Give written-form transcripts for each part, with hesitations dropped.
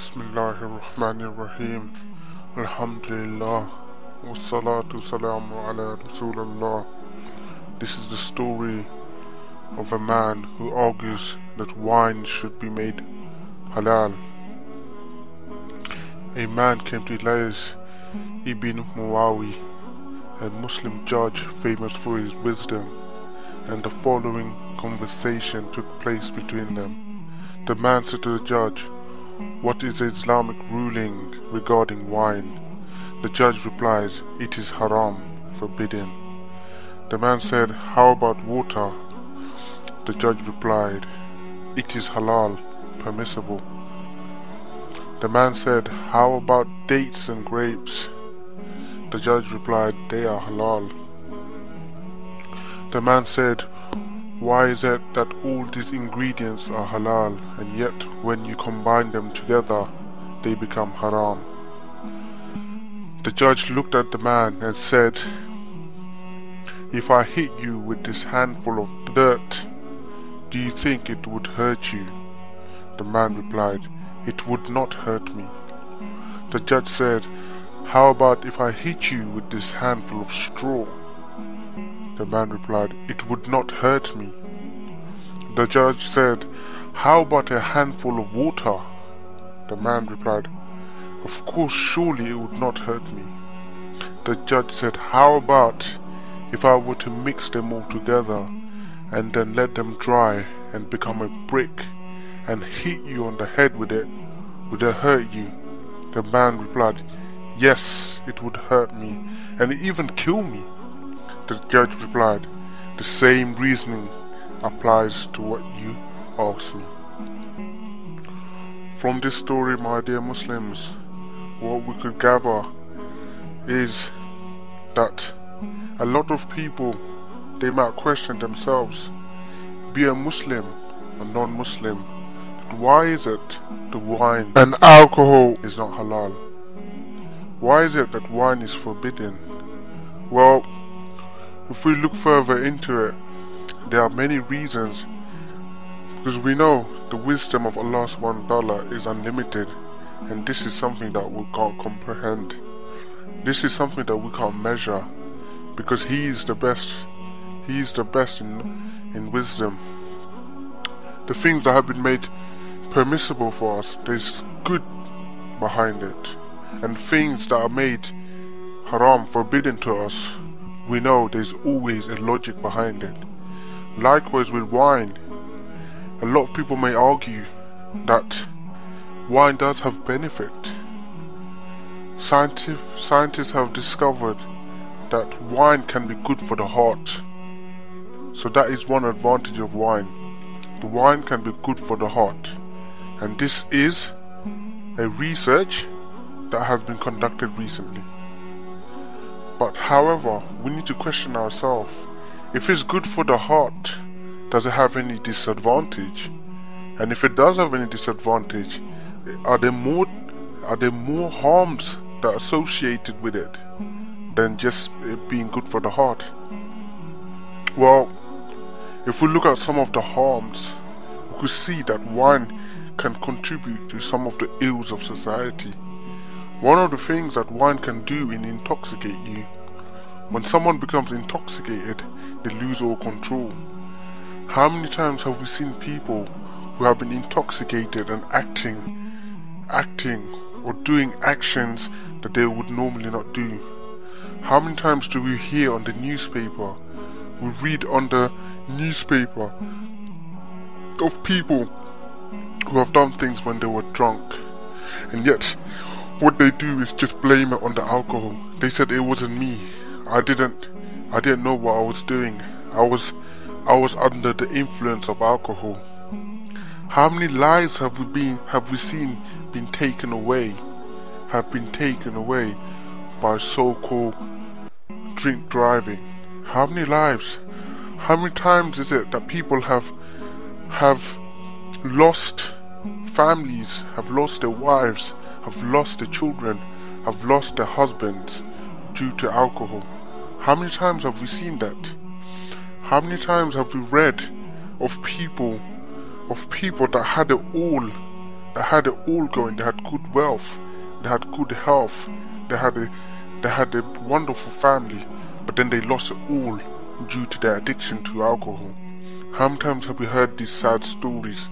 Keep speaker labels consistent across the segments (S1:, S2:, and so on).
S1: Bismillahirrahmanirrahim. Alhamdulillah. Wassalatu salamu ala Rasulullah. This is the story of a man who argues that wine should be made halal. A man came to Elias ibn Muawi, a Muslim judge famous for his wisdom, and the following conversation took place between them. The man said to the judge, "What is the Islamic ruling regarding wine?" The judge replies, "It is haram, forbidden." The man said, "How about water?" The judge replied, "It is halal, permissible." The man said, "How about dates and grapes?" The judge replied, "They are halal." The man said, "Why is it that all these ingredients are halal, and yet when you combine them together, they become haram?" The judge looked at the man and said, "If I hit you with this handful of dirt, do you think it would hurt you?" The man replied, "It would not hurt me." The judge said, "How about if I hit you with this handful of straw?" The man replied, "It would not hurt me." The judge said, "How about a handful of water?" The man replied, "Of course, surely it would not hurt me." The judge said, "How about if I were to mix them all together and then let them dry and become a brick and hit you on the head with it? Would it hurt you?" The man replied, "Yes, it would hurt me and even kill me." The judge replied, "The same reasoning applies to what you asked me." From this story, my dear Muslims, what we could gather is that a lot of people, they might question themselves, be a Muslim or non-Muslim, why is it the wine and alcohol is not halal? Why is it that wine is forbidden? Well, if we look further into it, there are many reasons, because we know the wisdom of Allah subhanahu wa ta'ala is unlimited, and this is something that we can't comprehend. This is something that we can't measure, because He is the best. He is the best in wisdom. The things that have been made permissible for us, there's good behind it, and things that are made haram, forbidden to us, we know there's always a logic behind it. Likewise with wine, a lot of people may argue that wine does have benefit. Scientists have discovered that wine can be good for the heart. So that is one advantage of wine. The wine can be good for the heart. And this is a research that has been conducted recently. But however, we need to question ourselves. If it's good for the heart, does it have any disadvantage? And if it does have any disadvantage, are there more harms that are associated with it than just it being good for the heart? Well, if we look at some of the harms, we could see that wine can contribute to some of the ills of society. One of the things that wine can do is intoxicate you. When someone becomes intoxicated, they lose all control. How many times have we seen people who have been intoxicated and acting or doing actions that they would normally not do? How many times do we hear on the newspaper, we read on the newspaper of people who have done things when they were drunk, and yet what they do is just blame it on the alcohol. They said it wasn't me. I didn't know what I was doing. I was under the influence of alcohol. How many lives have we seen been taken away by so-called drink driving? How many lives? How many times is it that people have lost families, have lost their wives, have lost their children, have lost their husbands due to alcohol? How many times have we seen that? How many times have we read of people that had it all, that had it all going. They had good wealth, they had good health, they had a wonderful family, but then they lost it all due to their addiction to alcohol. How many times have we heard these sad stories?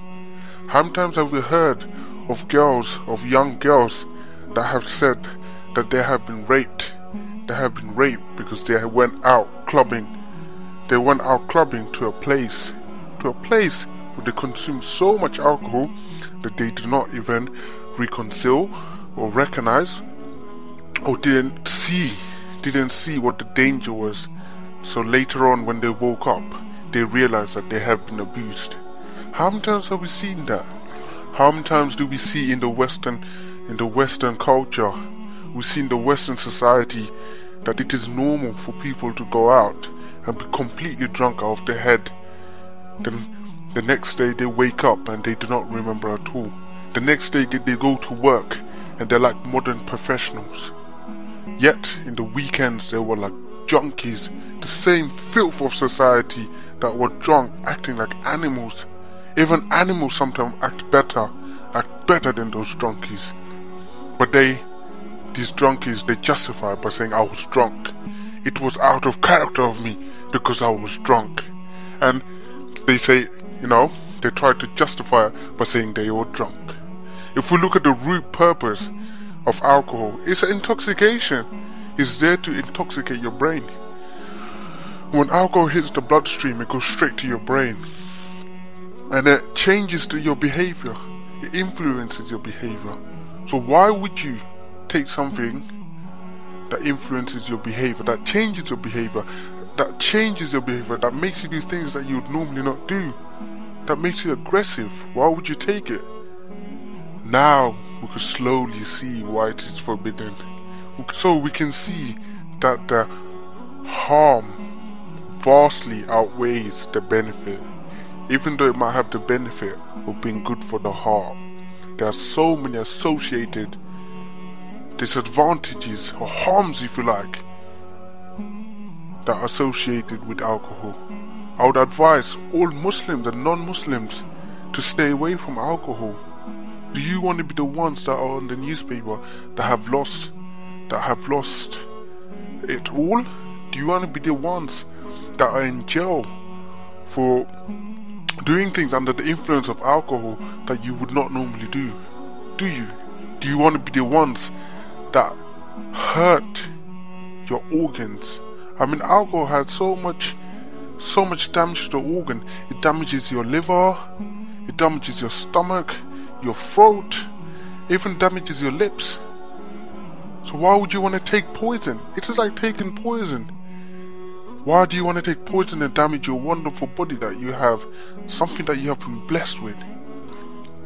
S1: How many times have we heard of young girls that have said that they have been raped? They have been raped because they went out clubbing. They went out clubbing to a place where they consumed so much alcohol that they did not even reconcile or recognize, or didn't see what the danger was. So later on, when they woke up, they realized that they had been abused. How many times have we seen that? How many times do we see in the Western culture, we see in the Western society that it is normal for people to go out and be completely drunk out of their head. Then the next day they wake up and they do not remember at all. The next day they go to work and they're like modern professionals. Yet in the weekends they were like junkies, the same filth of society that were drunk, acting like animals. Even animals sometimes act better than those drunkies. But these drunkies, they justify by saying I was drunk. It was out of character of me because I was drunk. And they say, they try to justify it by saying they were drunk. If we look at the root purpose of alcohol, it's an intoxication. It's there to intoxicate your brain. When alcohol hits the bloodstream, it goes straight to your brain. And it changes your behavior. It influences your behavior. So why would you take something that influences your behavior, that changes your behavior, that makes you do things that you would normally not do, that makes you aggressive? Why would you take it? Now we can slowly see why it is forbidden. So we can see that the harm vastly outweighs the benefit. Even though it might have the benefit of being good for the heart, there are so many associated disadvantages or harms, if you like, that are associated with alcohol. I would advise all Muslims and non-Muslims to stay away from alcohol. Do you want to be the ones that are on the newspaper that have lost it all? Do you want to be the ones that are in jail for doing things under the influence of alcohol that you would not normally do? Do you? Do you want to be the ones that hurt your organs? I mean, alcohol has so much damage to the organ. It damages your liver, it damages your stomach, your throat, even damages your lips. So why would you want to take poison? It is like taking poison. Why do you want to take poison and damage your wonderful body that you have, something that you have been blessed with?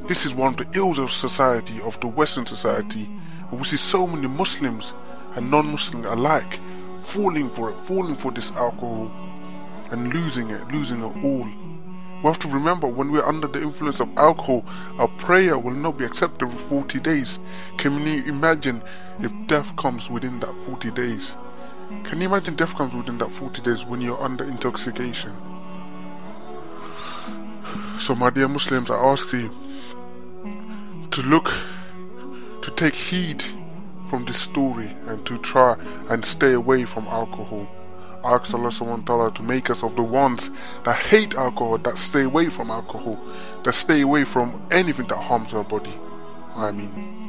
S1: This is one of the ills of society, of the Western society. We see so many Muslims and non-Muslims alike falling for this alcohol and losing it all. We have to remember, when we're under the influence of alcohol, our prayer will not be accepted for 40 days. Can you imagine if death comes within that 40 days? Can you imagine death comes within that 40 days when you're under intoxication? So my dear Muslims, I ask you to take heed from this story and to try and stay away from alcohol. I ask Allah subhanahu wa ta'ala to make us of the ones that hate alcohol, that stay away from alcohol, that stay away from anything that harms our body. Ameen.